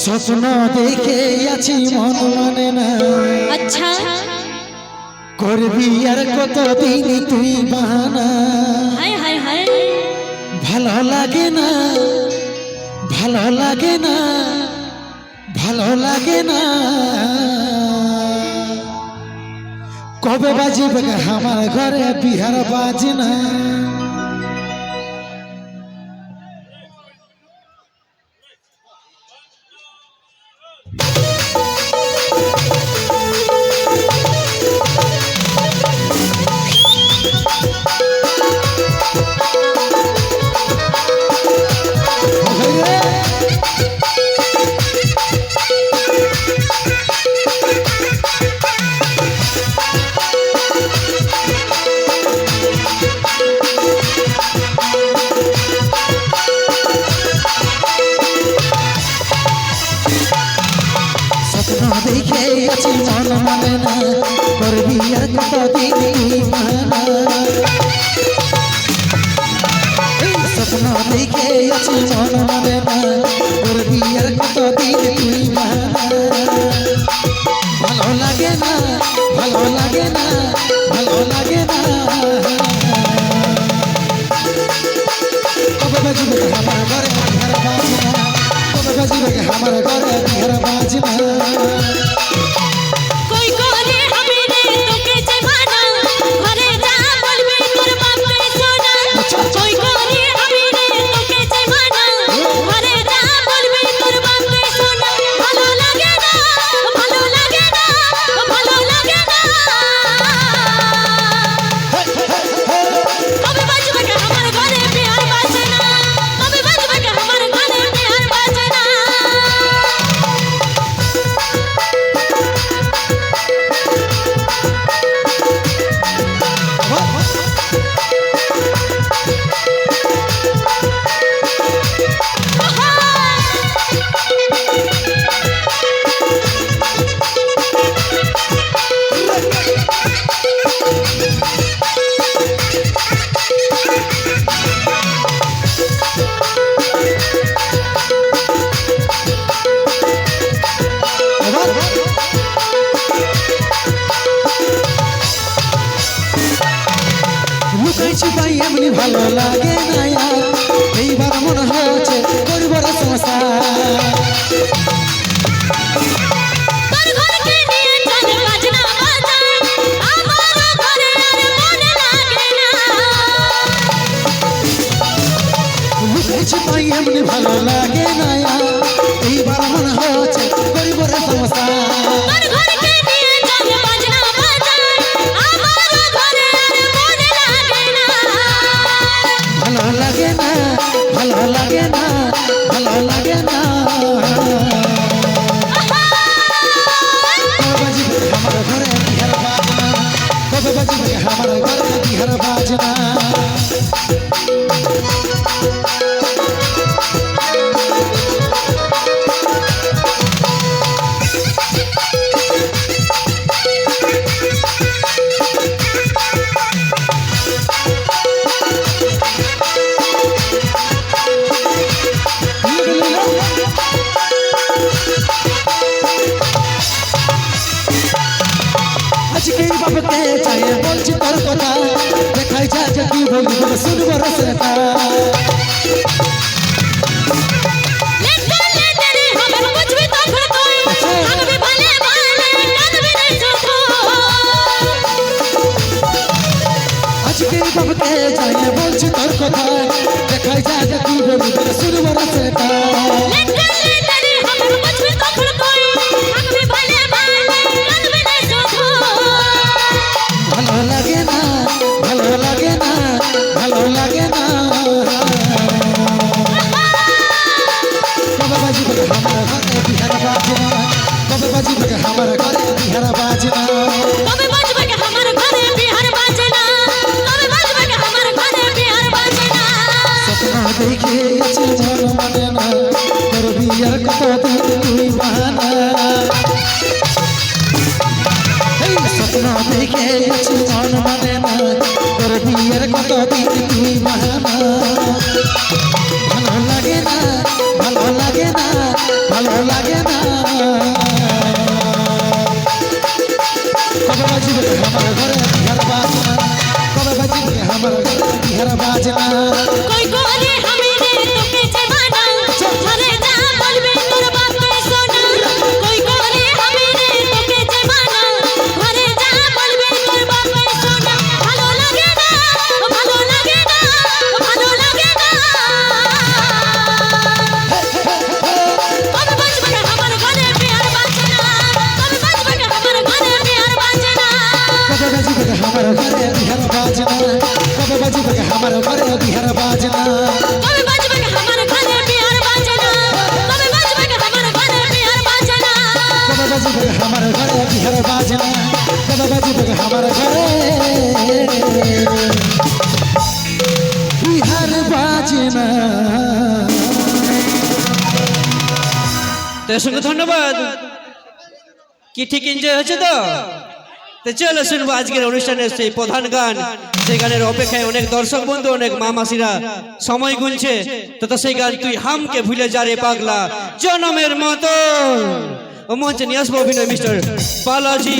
স্বপ্ন দেখে আছি মন মানে না। আচ্ছা করবি আর কতদিন তুই বাহানা। হায় হায় হায় ভালো লাগে না, ভালো লাগে না, ভালো লাগে না। কবে বাজিবে আমার ঘরে বিহার বাজনা। দেখে আছি মন মানে না, করবি আর কতদিন বাহানা। স্বপ্ন দেখে আছি মন মানে না, করবি আর কতদিন তুই বাহানা। ভালো লাগে না, ভালো লাগে না, ভালো লাগে না। কবে বাজিবে আমার ঘরে বিহার বাজনা, কবে বাজিবে আমার ঘরে বিহার বাজনা। কই করে আমি রে তোকে জানা ঘরে যা বলবি তোর বাপে শোনা। কই করে আমি রে তোকে জানা ঘরে যা বলবি তোর বাপে শোনা। ভালো লাগে না, ভালো লাগে না, ভালো লাগে না। কবে বাজবে আমার ঘরে বিহার বাজনা, কবে বাজবে আমার ঘরে বিহার বাজনা। লুকাইছি তাই এমনি ভালো লাগে না আর, এইবার মনে হচ্ছে করব রে সংসার। তোর ঘরকে নিয়ে চল বাজনা বাজা, আমার ঘরে আর মনে লাগে না। লুকাইছি তাই এমনি ভালো লাগে না আর, এইবার মনে হচ্ছে করব রে সংসার। তোর ঘরকে নিয়ে চল বাজনা বাজা, আমার ঘরে আর মনে লাগে না। ভালো লাগে না, ভালো লাগে না, ভালো লাগে না। কবে বাজিবে আমার ঘরে বিহার বাজনা, কবে বাজিবে আমার ঘরে বিহার বাজনা। আজকে বাবকে চাই বলছি তোর কথা, দেখাই যা যে কি বলবি শুনবো রসটা। লেটলে তেরে হবে বুঝবি তখন তুই, থাকবি ভালে ভালে কাঁদবি না সুখ। আজকে বাবকে চাই বলছি তোর কথা, দেখাই যা যে কি বলবি শুনবো রসটা। লেটলে তেরে হবে বুঝবি তখন তুই, থাকবি ভালে ভালে কাঁদবি না সুখ। ভালো লাগে না, ভালো লাগে না, ভালো লাগে না। কবে বাজিবে আমার ঘরে বিহার বাজনা, কবে বাজিবে আমার ঘরে বিহার বাজনা। কবে বাজবে আমার ঘরে বিহার বাজনা, কবে বাজবে আমার ঘরে বিহার বাজনা। স্বপ্ন দেখে দেখে আছি মন মানে না করবি আর কতদিন তুই বাহানা এই স্বপ্ন দেখে আছি মন মানে না করবি আর কতদিন তুই বাহানা ভালো লাগে না ভালো লাগে না ভালো লাগে না কবে বাজবে আমার ঘরে বিহার বাজনা কবে বাজবে আমার ঘরে বিহার বাজনা কই করে আমি রে তোকে জীবনা ঘরে যা বলবি তোর বাপে সোনা কই করে আমি রে তোকে জীবনা ঘরে যা বলবি তোর বাপে সোনা ভালো লাগে না ভালো লাগে না ভালো লাগে না কবে বাজবে আমার ঘরে বিহার বাজনা কবে বাজবে আমার ঘরে বিহার বাজনা কবে বাজবে আমার ঘরে বিহার বাজনা কবে বাজবে আমার ঘরে বিহার বাজনা কবে বাজবে আমার ঘরে বিহার বাজনা কবে বাজবে আমার ঘরে বিহার বাজনা কবে বাজবে আমার ঘরে বিহার বাজনা কবে বাজবে আমার ঘরে বিহার বাজনা তো অসংখ্য ধন্যবাদ কি ঠিক এনজয় হচ্ছে তো তো চলো শুনবো আজকের অনুষ্ঠানের সেই প্রধান গান সেই গানের অপেক্ষায় অনেক দর্শক বন্ধু অনেক মা মাসিরা সময় গুনছে তো সেই গান তুই হামকে ভুলে যা রে পাগলা জনমের মতো ও মঞ্চে নিয়ে আসবো অভিনয় মিস্টার বালাজি